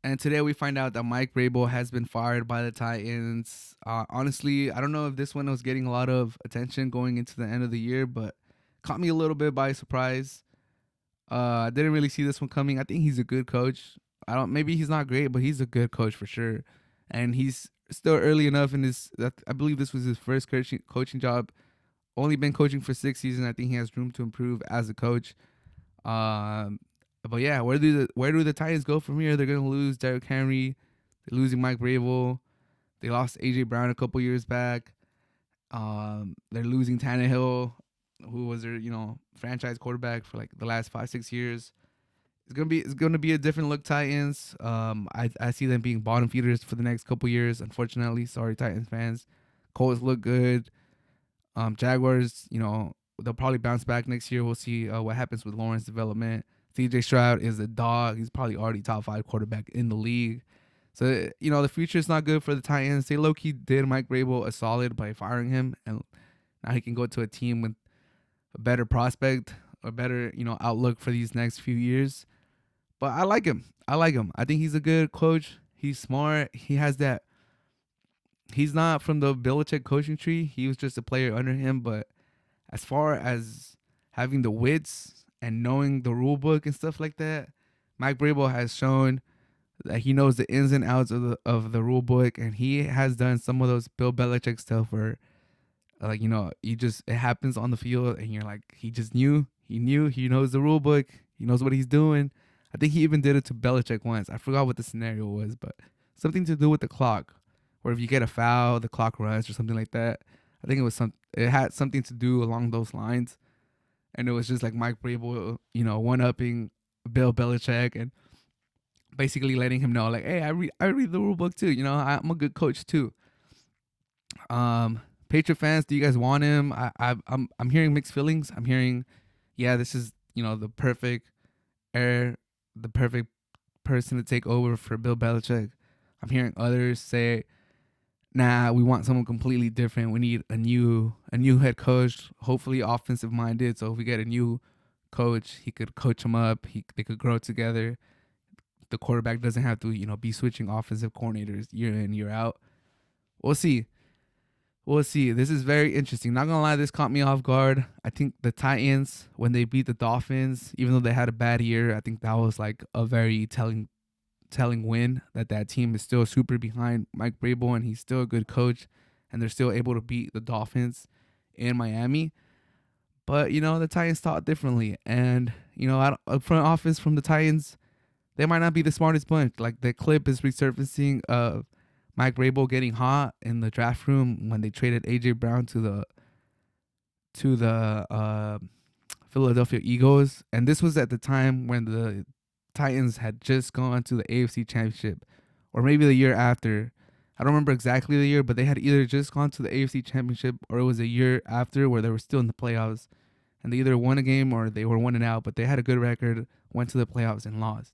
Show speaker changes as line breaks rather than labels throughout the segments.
And today we find out that Mike Vrabel has been fired by the Titans. Honestly, I don't know if this one was getting a lot of attention going into the end of the year, but caught me a little bit by surprise. I didn't really see this one coming. I think he's a good coach. I don't. Maybe he's not great, but he's a good coach for sure. And he's still early enough in his. I believe this was his first coaching job. Only been coaching for 6 seasons. I think he has room to improve as a coach. Um, but yeah, where do the Titans go from here? They're gonna lose Derrick Henry. They're losing Mike Vrabel. They lost AJ Brown a couple years back. They're losing Tannehill, who was their franchise quarterback for like the last 5 6 years. It's gonna be a different look Titans. I see them being bottom feeders for the next couple years. Unfortunately, sorry Titans fans. Colts look good. Jaguars, they'll probably bounce back next year. We'll see what happens with Lawrence development. CJ Stroud is a dog. He's probably already top 5 quarterback in the league. So, the future is not good for the Titans. They low-key did Mike Vrabel a solid by firing him. And now he can go to a team with a better prospect, a better, outlook for these next few years. But I like him. I think he's a good coach. He's smart. He has that. He's not from the Belichick coaching tree. He was just a player under him. But as far as having the wits and knowing the rule book and stuff like that, Mike Vrabel has shown that he knows the ins and outs of the rule book, and he has done some of those Bill Belichick stuff where, like, it happens on the field, and you're like, he just knew, he knows the rule book, he knows what he's doing. I think he even did it to Belichick once. I forgot what the scenario was, but something to do with the clock, where if you get a foul, the clock runs or something like that. I think it had something to do along those lines, and it was just like Mike Vrabel, one upping Bill Belichick and basically letting him know, like, hey, I read the rule book too. I'm a good coach too. Patriot fans, do you guys want him? I'm hearing mixed feelings. I'm hearing, yeah, this is the perfect heir, the perfect person to take over for Bill Belichick. I'm hearing others say, nah, we want someone completely different. We need a new head coach, hopefully offensive minded. So if we get a new coach, he could coach them up. They could grow together. The quarterback doesn't have to be switching offensive coordinators year in, year out. We'll see. We'll see. This is very interesting. Not gonna lie, this caught me off guard. I think the Titans, when they beat the Dolphins, even though they had a bad year, I think that was like a very telling win that team is still super behind Mike Vrabel, and he's still a good coach, and they're still able to beat the Dolphins in Miami. But the Titans thought differently, and a front office from the Titans, they might not be the smartest bunch. Like, the clip is resurfacing of Mike Vrabel getting hot in the draft room when they traded AJ Brown to the Philadelphia Eagles, and this was at the time when the Titans had just gone to the AFC Championship, or maybe the year after. I don't remember exactly the year, but they had either just gone to the AFC Championship or it was a year after where they were still in the playoffs, and they either won a game or they were 1-out. But they had a good record, went to the playoffs and lost.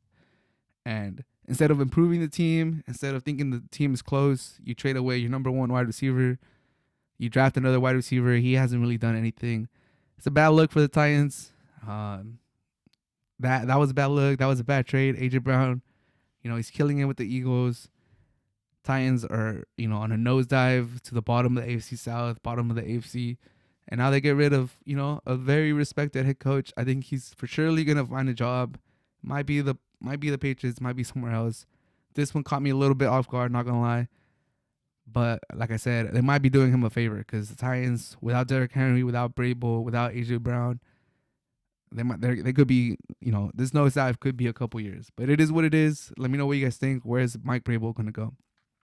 And instead of improving the team, instead of thinking the team is close, you trade away your number one wide receiver. You draft another wide receiver. He hasn't really done anything. It's a bad look for the Titans. That was a bad look. That was a bad trade. AJ Brown, he's killing it with the Eagles. Titans are, on a nosedive to the bottom of the AFC South, bottom of the AFC. And now they get rid of, a very respected head coach. I think he's for surely gonna find a job. Might be the Patriots, might be somewhere else. This one caught me a little bit off guard, not gonna lie. But like I said, they might be doing him a favor because the Titans, without Derrick Henry, without Vrabel, without AJ Brown, they could be, this nosedive could be a couple years. But it is what it is. Let me know what you guys think. Where is Mike Vrabel gonna go?